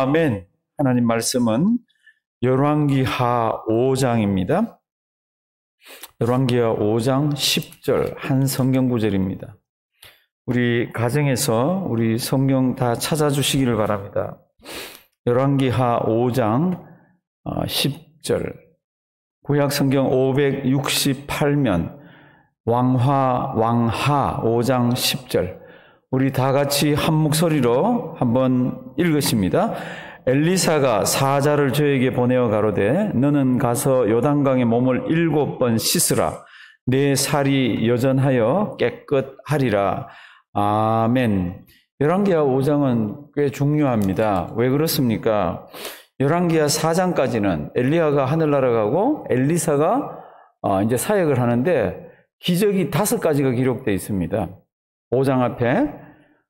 아멘. 하나님 말씀은 열왕기하 5장입니다. 열왕기하 5장 10절 한 성경 구절입니다. 우리 가정에서 우리 성경 다 찾아주시기를 바랍니다. 열왕기하 5장 10절 구약 성경 568면 왕하 5장 10절 우리 다 같이 한 목소리로 한번 읽으십니다. 엘리사가 사자를 저에게 보내어 가로되 너는 가서 요단강에 몸을 7번 씻으라. 내 살이 여전하여 깨끗하리라. 아멘. 열왕기하 5장은 꽤 중요합니다. 왜 그렇습니까? 열왕기하 4장까지는 엘리야가 하늘나라 가고 엘리사가 이제 사역을 하는데 기적이 5가지가 기록되어 있습니다. 5장 앞에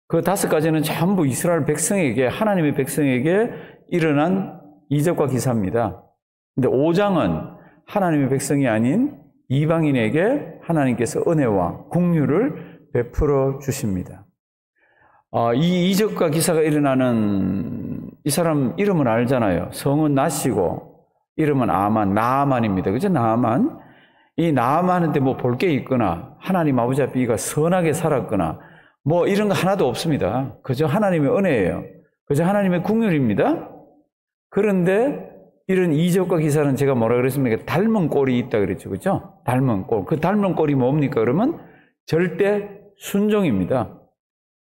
그 5가지는 전부 이스라엘 백성에게, 하나님의 백성에게 일어난 이적과 기사입니다. 근데 5장은 하나님의 백성이 아닌 이방인에게 하나님께서 은혜와 긍휼을 베풀어 주십니다. 이 이적과 기사가 일어나는 이 사람 이름은 알잖아요. 성은 나시고 이름은 나아만입니다. 그죠? 나아만. 이 나아만한테 뭐 볼 게 있거나 하나님 아버지 앞에 이가 선하게 살았거나 뭐 이런 거 하나도 없습니다. 그저 하나님의 은혜예요. 그저 하나님의 긍휼입니다. 그런데 이런 이적과 기사는 제가 뭐라 그랬습니까? 닮은 꼴이 있다 그랬죠. 그죠? 닮은 꼴. 그 닮은 꼴이 뭡니까? 그러면 절대 순종입니다.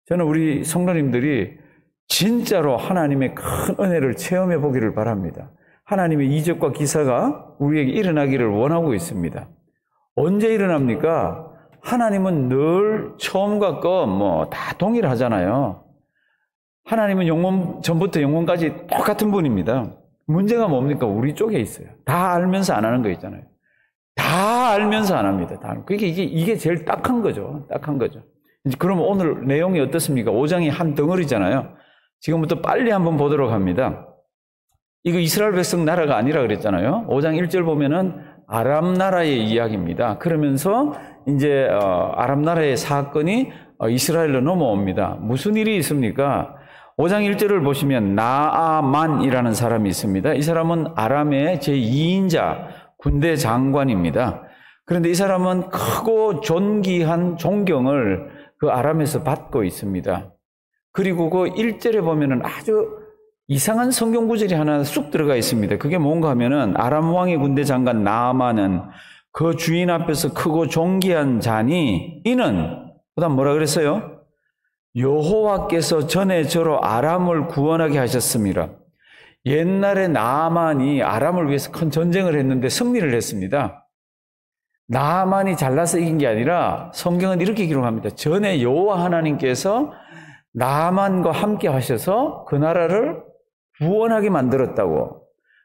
저는 우리 성도님들이 진짜로 하나님의 큰 은혜를 체험해 보기를 바랍니다. 하나님의 이적과 기사가 우리에게 일어나기를 원하고 있습니다. 언제 일어납니까? 하나님은 늘 처음과 끝 다 동일하잖아요. 하나님은 영원 전부터 영원까지 똑같은 분입니다. 문제가 뭡니까? 우리 쪽에 있어요. 다 알면서 안 하는 거 있잖아요. 다 알면서 안 합니다. 그러니까 이게 제일 딱한 거죠. 딱한 거죠. 그럼 오늘 내용이 어떻습니까? 5장이 한 덩어리잖아요. 지금부터 빨리 한번 보도록 합니다. 이거 이스라엘 백성 나라가 아니라 그랬잖아요. 5장 1절 보면은 아람 나라의 이야기입니다. 그러면서 이제 아람 나라의 사건이 이스라엘로 넘어옵니다. 무슨 일이 있습니까? 5장 1절을 보시면 나아만이라는 사람이 있습니다. 이 사람은 아람의 제2인자 군대 장관입니다. 그런데 이 사람은 크고 존귀한 존경을 그 아람에서 받고 있습니다. 그리고 그 1절에 보면은 아주 이상한 성경 구절이 하나 쑥 들어가 있습니다. 그게 뭔가 하면은 아람 왕의 군대 장관 나아만은 그 주인 앞에서 크고 존귀한 자니 이는 그다음 뭐라 그랬어요? 여호와께서 전에 저로 아람을 구원하게 하셨습니다. 옛날에 나아만이 아람을 위해서 큰 전쟁을 했는데 승리를 했습니다. 나아만이 잘나서 이긴 게 아니라 성경은 이렇게 기록합니다. 전에 여호와 하나님께서 나아만과 함께 하셔서 그 나라를 구원하게 만들었다고.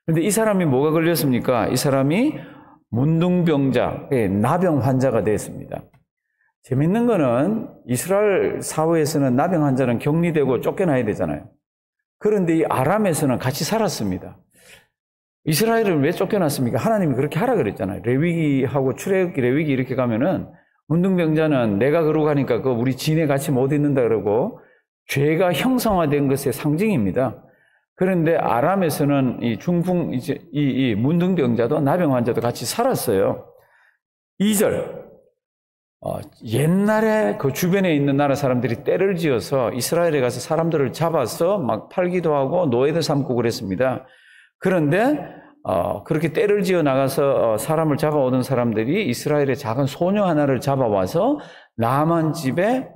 그런데 이 사람이 뭐가 걸렸습니까? 이 사람이 문둥병자, 나병 환자가 됐습니다. 재밌는 거는 이스라엘 사회에서는 나병 환자는 격리되고 쫓겨나야 되잖아요. 그런데 이 아람에서는 같이 살았습니다. 이스라엘은 왜 쫓겨났습니까? 하나님이 그렇게 하라 그랬잖아요. 레위기하고 출애굽기 레위기 이렇게 가면은 문둥병자는 내가 그러고 가니까 그 우리 진에 같이 못 있는다 그러고 죄가 형성화된 것의 상징입니다. 그런데 아람에서는 이 문둥병자도 나병 환자도 같이 살았어요. 2절. 옛날에 그 주변에 있는 나라 사람들이 떼를 지어서 이스라엘에 가서 사람들을 잡아서 막 팔기도 하고 노예도 삼고 그랬습니다. 그런데 그렇게 떼를 지어 나가서 사람을 잡아오던 사람들이 이스라엘의 작은 소녀 하나를 잡아와서 나아만 집에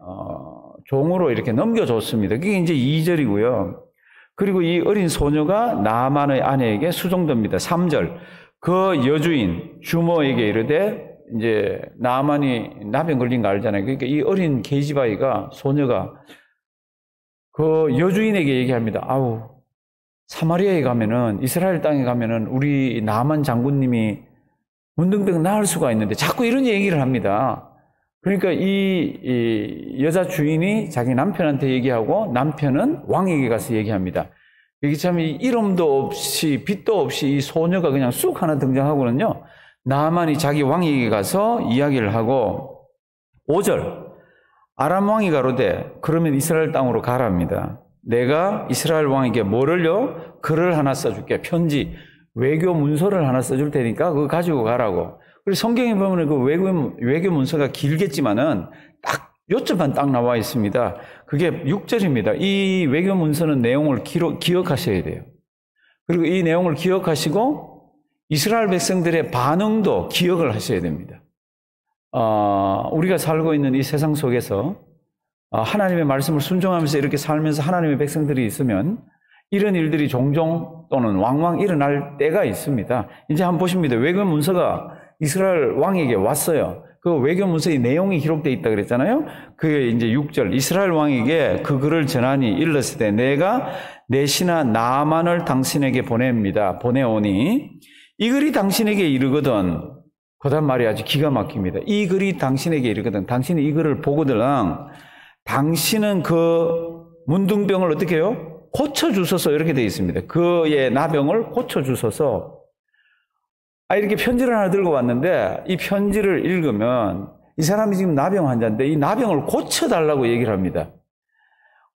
종으로 이렇게 넘겨줬습니다. 그게 이제 2절이고요. 그리고 이 어린 소녀가 나아만의 아내에게 수종됩니다. 3절. 그 여주인 주모에게 이르되 이제 나아만이 나병 걸린 거 알잖아요. 그러니까 이 어린 계집아이가 소녀가 그 여주인에게 얘기합니다. 아우 사마리아에 가면은 이스라엘 땅에 가면은 우리 나아만 장군님이 문둥병 나을 수가 있는데 자꾸 이런 얘기를 합니다. 그러니까 이 여자 주인이 자기 남편한테 얘기하고 남편은 왕에게 가서 얘기합니다. 여기 참 이름도 없이 빛도 없이 이 소녀가 그냥 쑥 하나 등장하고는요. 나아만이 자기 왕에게 가서 이야기를 하고 5절 아람 왕이 가로되 그러면 이스라엘 땅으로 가랍니다. 내가 이스라엘 왕에게 뭐를요? 글을 하나 써줄게. 편지, 외교 문서를 하나 써줄 테니까 그거 가지고 가라고. 그리고 성경에 보면 그 외교 문서가 길겠지만은 딱 요점만 딱 나와 있습니다. 그게 6절입니다. 이 외교 문서는 내용을 기억하셔야 돼요. 그리고 이 내용을 기억하시고 이스라엘 백성들의 반응도 기억을 하셔야 됩니다. 우리가 살고 있는 이 세상 속에서 하나님의 말씀을 순종하면서 이렇게 살면서 하나님의 백성들이 있으면 이런 일들이 종종 또는 왕왕 일어날 때가 있습니다. 이제 한번 보십니다. 외교 문서가 이스라엘 왕에게 왔어요. 그 외교 문서의 내용이 기록되어 있다 그랬잖아요. 그게 이제 6절. 이스라엘 왕에게 그 글을 전하니 일렀을 때 내가 내 신하 나아만을 당신에게 보내오니 이 글이 당신에게 이르거든. 그다음 말이 아주 기가 막힙니다. 이 글이 당신에게 이르거든. 당신이 이 글을 보거든. 당신은 그 문둥병을 어떻게 해요? 고쳐주소서 이렇게 되어 있습니다. 그의 나병을 고쳐주소서. 이렇게 편지를 하나 들고 왔는데 이 편지를 읽으면 이 사람이 지금 나병 환자인데 이 나병을 고쳐달라고 얘기를 합니다.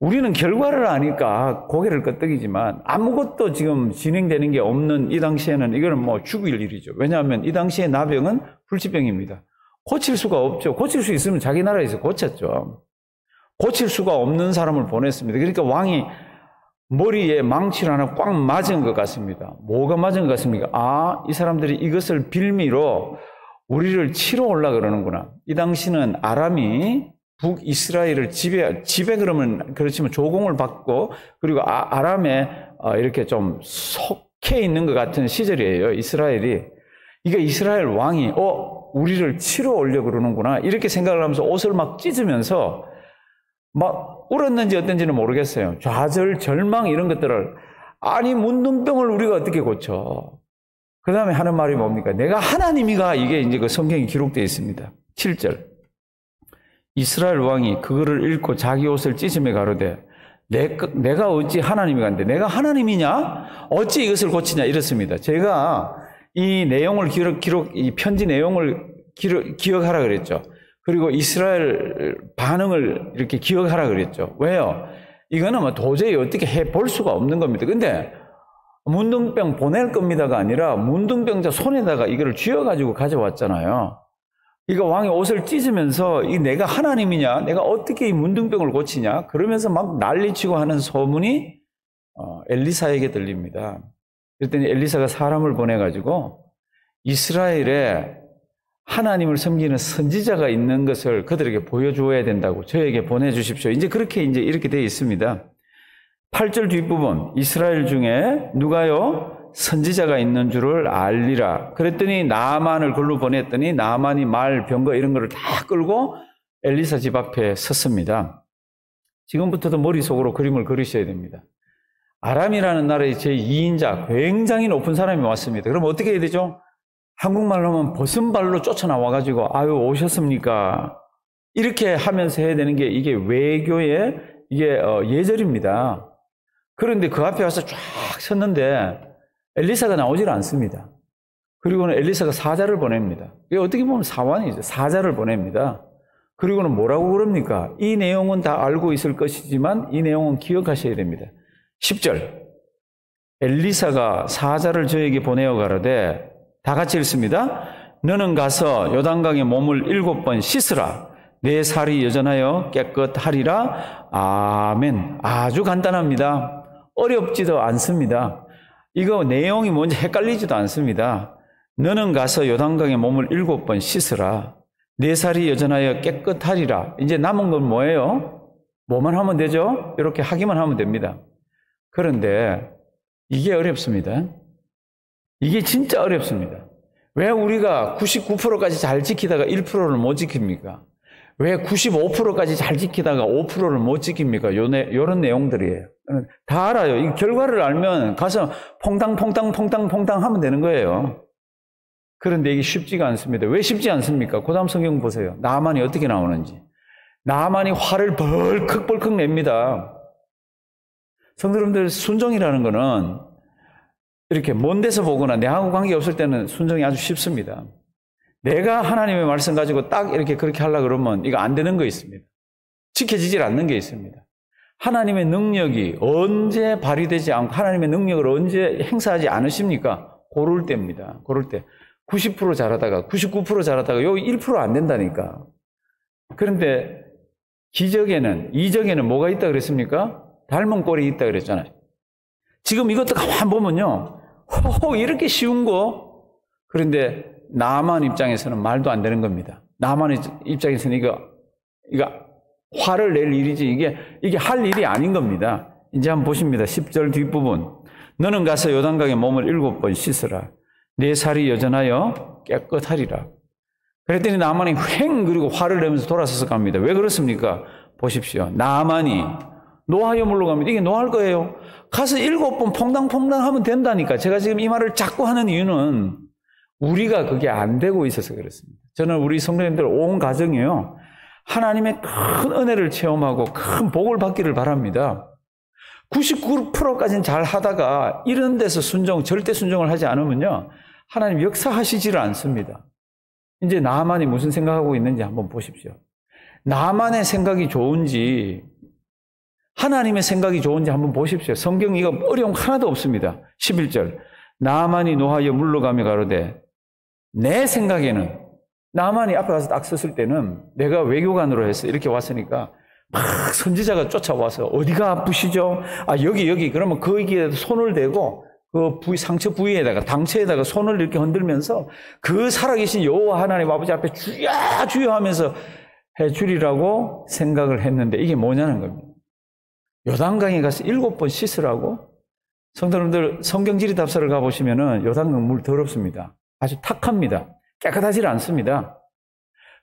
우리는 결과를 아니까 고개를 끄덕이지만 아무것도 지금 진행되는 게 없는 이 당시에는 이거는 뭐 죽일 일이죠. 왜냐하면 이 당시에 나병은 불치병입니다. 고칠 수가 없죠. 고칠 수 있으면 자기 나라에서 고쳤죠. 고칠 수가 없는 사람을 보냈습니다. 그러니까 왕이 머리에 망치를 하나 꽉 맞은 것 같습니다. 뭐가 맞은 것 같습니까? 이 사람들이 이것을 빌미로 우리를 치러 올라 그러는구나. 이 당시는 아람이 북이스라엘을 지배 그러면 그렇지만 조공을 받고 그리고 아람에 이렇게 좀 속해 있는 것 같은 시절이에요. 이스라엘이. 이게 이스라엘 왕이 우리를 치러 오려 그러는구나 이렇게 생각을 하면서 옷을 막 찢으면서 막 울었는지 어떤지는 모르겠어요. 좌절, 절망 이런 것들을 문둥병을 우리가 어떻게 고쳐? 그 다음에 하는 말이 뭡니까? 내가 하나님이가 이게 이제 그 성경에 기록되어 있습니다. 7절. 이스라엘 왕이 그거를 읽고 자기 옷을 찢으며 가로되 내가 어찌 하나님이간데 내가 하나님이냐? 어찌 이것을 고치냐? 이렇습니다. 제가 이 내용을 이 편지 내용을 기억하라 그랬죠. 그리고 이스라엘 반응을 이렇게 기억하라 그랬죠. 왜요? 이거는 뭐 도저히 어떻게 해볼 수가 없는 겁니다. 근데 문둥병 보낼 겁니다가 아니라 문둥병자 손에다가 이거를 쥐어가지고 가져왔잖아요. 이거 왕의 옷을 찢으면서 내가 하나님이냐? 내가 어떻게 이 문둥병을 고치냐? 그러면서 막 난리치고 하는 소문이 엘리사에게 들립니다. 그랬더니 엘리사가 사람을 보내가지고 이스라엘에 하나님을 섬기는 선지자가 있는 것을 그들에게 보여주어야 된다고 저에게 보내주십시오. 이제 이렇게 되어 있습니다. 8절 뒷부분, 이스라엘 중에 누가요? 선지자가 있는 줄을 알리라. 그랬더니 나아만을 글로 보냈더니 나아만이 말, 병거 이런 거를 다 끌고 엘리사 집 앞에 섰습니다. 지금부터도 머릿속으로 그림을 그리셔야 됩니다. 아람이라는 나라의 제2인자, 굉장히 높은 사람이 왔습니다. 그럼 어떻게 해야 되죠? 한국말로 하면 벗은발로 쫓아나와가지고 오셨습니까? 이렇게 하면서 해야 되는 게 이게 외교의 예절입니다. 그런데 그 앞에 와서 쫙 섰는데 엘리사가 나오질 않습니다. 그리고는 엘리사가 사자를 보냅니다. 이게 어떻게 보면 사환이죠. 사자를 보냅니다. 그리고는 뭐라고 그럽니까? 이 내용은 다 알고 있을 것이지만 이 내용은 기억하셔야 됩니다. 10절 엘리사가 사자를 저에게 보내어 가로되 다 같이 읽습니다. 너는 가서 요단강에 몸을 7번 씻으라. 내 살이 여전하여 깨끗하리라. 아멘. 아주 간단합니다. 어렵지도 않습니다. 이거 내용이 뭔지 헷갈리지도 않습니다. 너는 가서 요단강에 몸을 7번 씻으라. 내 살이 여전하여 깨끗하리라. 이제 남은 건 뭐예요? 뭐만 하면 되죠? 이렇게 하기만 하면 됩니다. 그런데 이게 어렵습니다. 이게 진짜 어렵습니다. 왜 우리가 99%까지 잘 지키다가 1%를 못 지킵니까? 왜 95%까지 잘 지키다가 5%를 못 지킵니까? 요런 내용들이에요. 다 알아요. 이 결과를 알면 가서 퐁당 하면 되는 거예요. 그런데 이게 쉽지가 않습니다. 왜 쉽지 않습니까? 그 다음 성경 보세요. 나아만이 어떻게 나오는지. 나아만이 화를 벌컥 냅니다. 성도님들, 순종이라는 거는 이렇게 먼 데서 보거나 내하고 관계없을 때는 순종이 아주 쉽습니다. 내가 하나님의 말씀 가지고 딱 이렇게 그렇게 하려고 그러면 이거 안 되는 거 있습니다. 지켜지질 않는 게 있습니다. 하나님의 능력이 언제 발휘되지 않고 하나님의 능력을 언제 행사하지 않으십니까? 고를 때입니다. 고를 때. 90% 잘하다가 99% 잘하다가 여기 1% 안 된다니까. 그런데 이적에는 뭐가 있다 그랬습니까? 닮은 꼴이 있다 그랬잖아요. 지금 이것도 가만 보면요. 이렇게 쉬운 거. 그런데 나만 입장에서는 말도 안 되는 겁니다. 나만 입장에서는 이거 화를 낼 일이지 이게 할 일이 아닌 겁니다. 이제 한번 보십니다. 10절 뒷부분. 너는 가서 요단강에 몸을 7번 씻으라. 내 살이 여전하여 깨끗하리라. 그랬더니 나만이 그리고 화를 내면서 돌아서서 갑니다. 왜 그렇습니까? 보십시오. 나만이 노하여 물러갑니다. 이게 노할 거예요. 가서 7번 퐁당퐁당 하면 된다니까. 제가 지금 이 말을 자꾸 하는 이유는 우리가 그게 안 되고 있어서 그렇습니다. 저는 우리 성도님들 온 가정이요. 하나님의 큰 은혜를 체험하고 큰 복을 받기를 바랍니다. 99%까지는 잘 하다가 이런 데서 절대 순종을 하지 않으면요. 하나님 역사하시지를 않습니다. 이제 나만이 무슨 생각하고 있는지 한번 보십시오. 나만의 생각이 좋은지 하나님의 생각이 좋은지 한번 보십시오. 성경 이거 어려움 하나도 없습니다. 11절. 나만이 노하여 물러가며 가로되 내 생각에는 나만이 앞에 가서 딱 섰을 때는 내가 외교관으로 해서 이렇게 왔으니까 막 선지자가 쫓아와서 어디가 아프시죠? 여기 그러면 거기에 손을 대고 그 상처 부위에다가 당처에다가 손을 이렇게 흔들면서 그 살아계신 여호와 하나님 아버지 앞에 주여 하면서 해주리라고 생각을 했는데 이게 뭐냐는 겁니다. 요단강에 가서 7번 씻으라고? 성도님들 성경 지리답사를 가보시면은 요단강 물 더럽습니다. 아주 탁합니다. 깨끗하지 않습니다.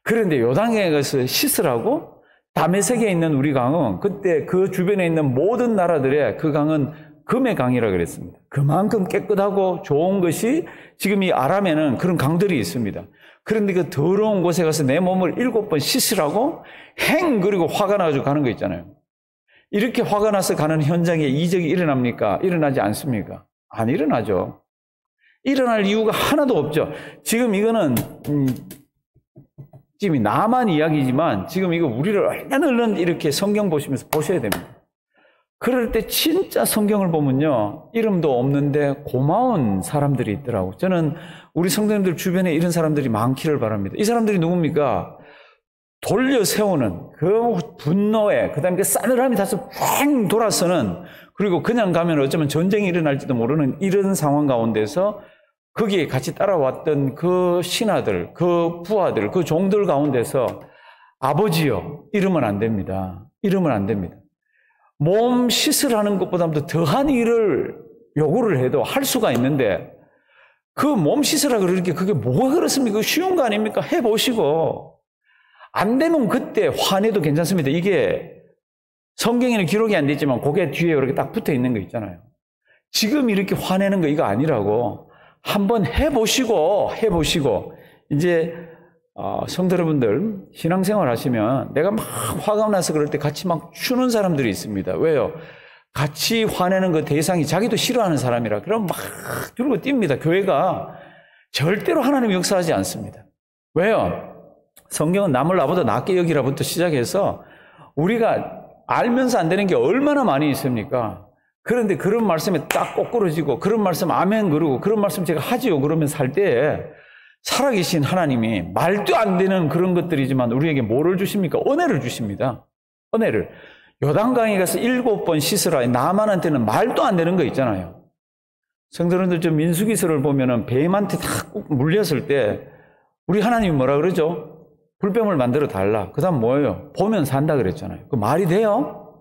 그런데 요단강에 가서 씻으라고? 다메섹에 있는 우리 강은 그때 그 주변에 있는 모든 나라들의 그 강은 금의 강이라 그랬습니다. 그만큼 깨끗하고 좋은 것이 지금 이 아람에는 그런 강들이 있습니다. 그런데 그 더러운 곳에 가서 내 몸을 7번 씻으라고 그리고 화가 나가지고 가는 거 있잖아요. 이렇게 화가 나서 가는 현장에 이적이 일어납니까? 일어나지 않습니까? 안 일어나죠. 일어날 이유가 하나도 없죠. 지금 이거는 지금 나만 이야기지만 지금 이거 우리를 얼른 이렇게 성경 보시면서 보셔야 됩니다. 그럴 때 진짜 성경을 보면요. 이름도 없는데 고마운 사람들이 있더라고요. 저는 우리 성도님들 주변에 이런 사람들이 많기를 바랍니다. 이 사람들이 누굽니까? 돌려 세우는 그 분노에 그다음에 그 싸늘함이 다소 쫙 돌아서는 그리고 그냥 가면 어쩌면 전쟁이 일어날지도 모르는 이런 상황 가운데서 거기에 같이 따라왔던 그 신하들, 그 부하들, 그 종들 가운데서 아버지요 이러면 안 됩니다. 이러면 안 됩니다. 몸 씻으라는 것보다도 더한 일을 요구를 해도 할 수가 있는데 그 몸 씻으라 그러니까 그게 뭐가 그렇습니까? 쉬운 거 아닙니까? 해보시고 안 되면 그때 화내도 괜찮습니다. 이게 성경에는 기록이 안 돼 있지만 고개 뒤에 이렇게 딱 붙어 있는 거 있잖아요. 지금 이렇게 화내는 거 이거 아니라고 한번 해보시고 이제 성도 여러분들 신앙생활 하시면 내가 막 화가 나서 그럴 때 같이 막 추는 사람들이 있습니다. 왜요? 같이 화내는 그 대상이 자기도 싫어하는 사람이라 그럼 막 들고 뜁니다. 교회가 절대로 하나님 역사하지 않습니다. 왜요? 성경은 남을 나보다 낫게 여기라부터 시작해서 우리가 알면서 안 되는 게 얼마나 많이 있습니까? 그런데 그런 말씀에 딱 꼬꾸러지고 그런 말씀 아멘 그러고 그런 말씀 제가 하지요 그러면 살 때에 살아계신 하나님이 말도 안 되는 그런 것들이지만 우리에게 뭐를 주십니까? 은혜를 주십니다. 은혜를. 요단강에 가서 7번 씻으라. 나만한테는 말도 안 되는 거 있잖아요. 성도님들 저 민수기서를 보면은 뱀한테 딱 물렸을 때 우리 하나님이 뭐라 그러죠? 불뱀을 만들어 달라. 그 다음 뭐예요? 보면 산다 그랬잖아요. 그 말이 돼요?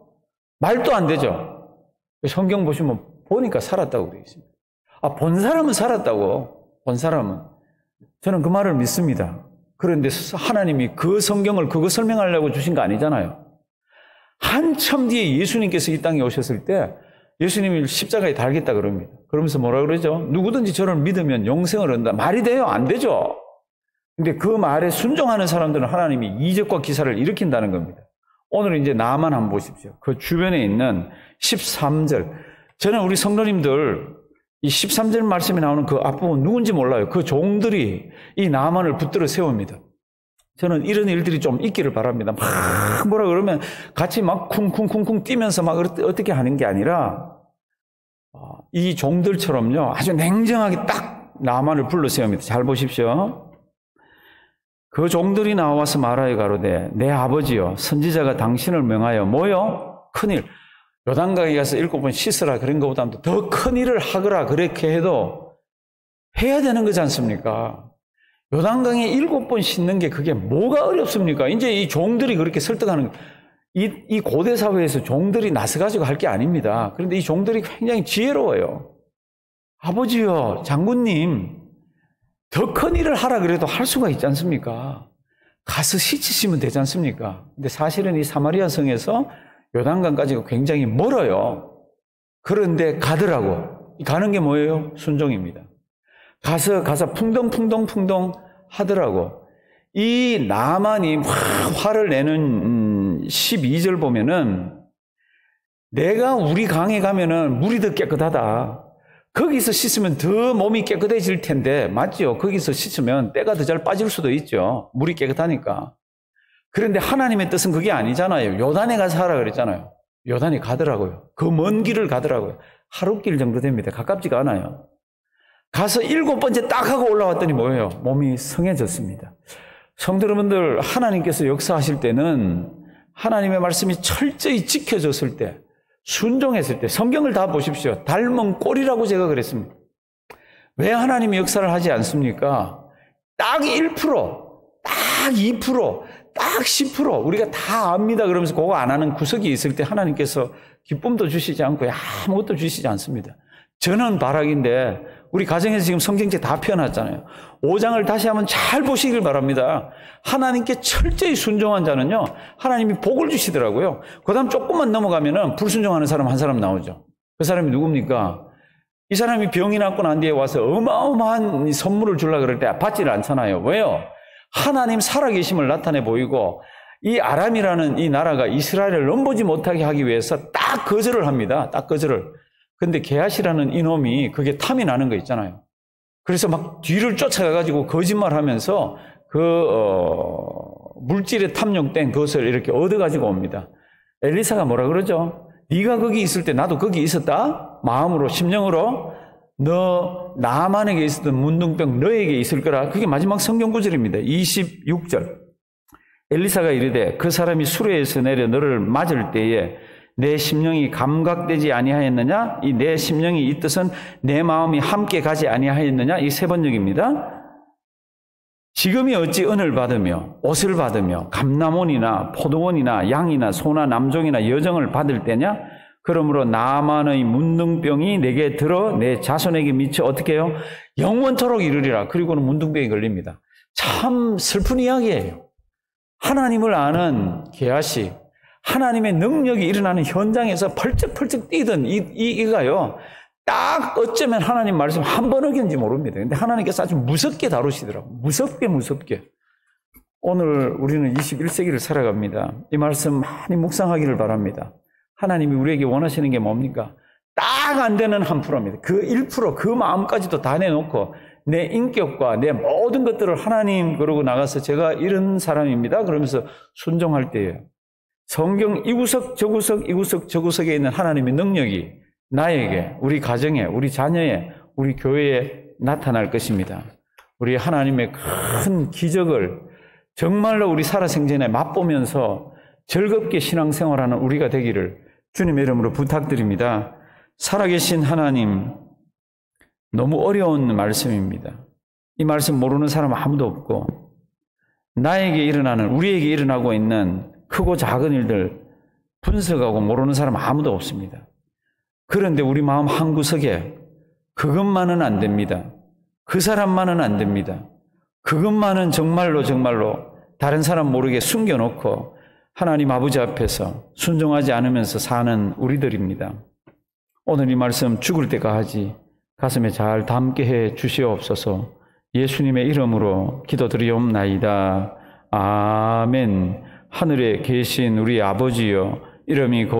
말도 안 되죠. 성경 보시면 보니까 살았다고 되어 있습니다. 본 사람은 살았다고. 본 사람은. 저는 그 말을 믿습니다. 그런데 하나님이 그 성경을 그거 설명하려고 주신 거 아니잖아요. 한참 뒤에 예수님께서 이 땅에 오셨을 때 예수님이 십자가에 달겠다 그럽니다. 그러면서 뭐라 그러죠? 누구든지 저를 믿으면 영생을 얻는다. 말이 돼요? 안 되죠. 근데 그 말에 순종하는 사람들은 하나님이 이적과 기사를 일으킨다는 겁니다. 오늘 이제 나만 한번 보십시오. 그 주변에 있는 13절. 저는 우리 성도님들 이 13절 말씀에 나오는 그 앞부분 누군지 몰라요. 그 종들이 이 나만을 붙들어 세웁니다. 저는 이런 일들이 좀 있기를 바랍니다. 막 뭐라 그러면 같이 막 쿵쿵쿵쿵 뛰면서 막 어떻게 하는 게 아니라 이 종들처럼요, 아주 냉정하게 딱 나만을 불러 세웁니다. 잘 보십시오. 그 종들이 나와서 말하여 가로되 내 아버지여 선지자가 당신을 명하여 뭐요? 큰일. 요단강에 가서 7번 씻으라 그런 것보다도 더 큰일을 하거라 그렇게 해도 해야 되는 거지 않습니까? 요단강에 7번 씻는 게 그게 뭐가 어렵습니까? 이제 이 종들이 그렇게 설득하는 이 고대 사회에서 종들이 나서가지고 할 게 아닙니다. 그런데 이 종들이 굉장히 지혜로워요. 아버지요, 장군님, 더 큰 일을 하라 그래도 할 수가 있지 않습니까? 가서 씻으시면 되지 않습니까? 근데 사실은 이 사마리아 성에서 요단강까지가 굉장히 멀어요. 그런데 가더라고. 가는 게 뭐예요? 순종입니다. 가서 풍덩풍덩 하더라고. 이 나만이 막 화를 내는 12절 보면은 내가 우리 강에 가면은 물이 더 깨끗하다. 거기서 씻으면 더 몸이 깨끗해질 텐데 맞죠? 거기서 씻으면 때가 더 잘 빠질 수도 있죠. 물이 깨끗하니까. 그런데 하나님의 뜻은 그게 아니잖아요. 요단에 가서 하라 그랬잖아요. 요단에 가더라고요. 그 먼 길을 가더라고요. 하루길 정도 됩니다. 가깝지가 않아요. 가서 7번째 딱 하고 올라왔더니 뭐예요? 몸이 성해졌습니다. 성도 여러분들, 하나님께서 역사하실 때는 하나님의 말씀이 철저히 지켜졌을 때, 순종했을 때, 성경을 다 보십시오. 닮은 꼴이라고 제가 그랬습니다. 왜 하나님이 역사를 하지 않습니까? 딱 1%, 딱 2%, 딱 10% 우리가 다 압니다 그러면서 그거 안 하는 구석이 있을 때 하나님께서 기쁨도 주시지 않고 아무것도 주시지 않습니다. 저는 바락인데 우리 가정에서 지금 성경책 다 펴놨잖아요. 5장을 다시 한번 잘 보시길 바랍니다. 하나님께 철저히 순종한 자는요, 하나님이 복을 주시더라고요. 그 다음 조금만 넘어가면은 불순종하는 사람 한 사람 나오죠. 그 사람이 누굽니까? 이 사람이 병이 났고 난 뒤에 와서 어마어마한 선물을 주려고 그럴 때 받지를 않잖아요. 왜요? 하나님 살아계심을 나타내 보이고 이 아람이라는 이 나라가 이스라엘을 넘보지 못하게 하기 위해서 딱 거절을 합니다. 딱 거절을. 근데 게하시라는 이놈이 그게 탐이 나는 거 있잖아요. 그래서 막 뒤를 쫓아가가지고 거짓말하면서 물질에 탐욕된 것을 이렇게 얻어가지고 옵니다. 엘리사가 뭐라 그러죠? 네가 거기 있을 때 나도 거기 있었다? 마음으로, 심령으로 너 나만에게 있었던 문둥병 너에게 있을 거라. 그게 마지막 성경 구절입니다. 26절. 엘리사가 이르되 그 사람이 수레에서 내려 너를 맞을 때에 내 심령이 감각되지 아니하였느냐? 이 내 심령이 이 뜻은 내 마음이 함께 가지 아니하였느냐? 이 세 번역입니다. 지금이 어찌 은을 받으며 옷을 받으며 감람원이나 포도원이나 양이나 소나 남종이나 여정을 받을 때냐? 그러므로 나만의 문둥병이 내게 들어 내 자손에게 미쳐 어떻게 해요? 영원토록 이르리라. 그리고는 문둥병이 걸립니다. 참 슬픈 이야기예요. 하나님을 아는 게하시, 하나님의 능력이 일어나는 현장에서 펄쩍펄쩍 뛰던 이가요, 딱 어쩌면 하나님 말씀 한 번 어겼는지 모릅니다. 근데 하나님께서 아주 무섭게 다루시더라고요. 무섭게. 오늘 우리는 21세기를 살아갑니다. 이 말씀 많이 묵상하기를 바랍니다. 하나님이 우리에게 원하시는 게 뭡니까? 딱 안 되는 1%입니다. 그 1%, 그 마음까지도 다 내놓고 내 인격과 내 모든 것들을 하나님 그러고 나가서 제가 이런 사람입니다. 그러면서 순종할 때예요. 성경 이 구석 저 구석에 있는 하나님의 능력이 나에게, 우리 가정에, 우리 자녀에, 우리 교회에 나타날 것입니다. 우리 하나님의 큰 기적을 정말로 우리 살아생전에 맛보면서 즐겁게 신앙생활하는 우리가 되기를 주님의 이름으로 부탁드립니다. 살아계신 하나님, 너무 어려운 말씀입니다. 이 말씀 모르는 사람 아무도 없고 나에게 일어나는, 우리에게 일어나고 있는 크고 작은 일들 분석하고 모르는 사람 아무도 없습니다. 그런데 우리 마음 한구석에 그것만은 안 됩니다. 그 사람만은 안 됩니다. 그것만은 정말로 다른 사람 모르게 숨겨놓고 하나님 아버지 앞에서 순종하지 않으면서 사는 우리들입니다. 오늘 이 말씀 죽을 때까지 가슴에 잘 담게 해 주시옵소서. 예수님의 이름으로 기도드리옵나이다. 아멘. 하늘에 계신 우리 아버지여, 이름이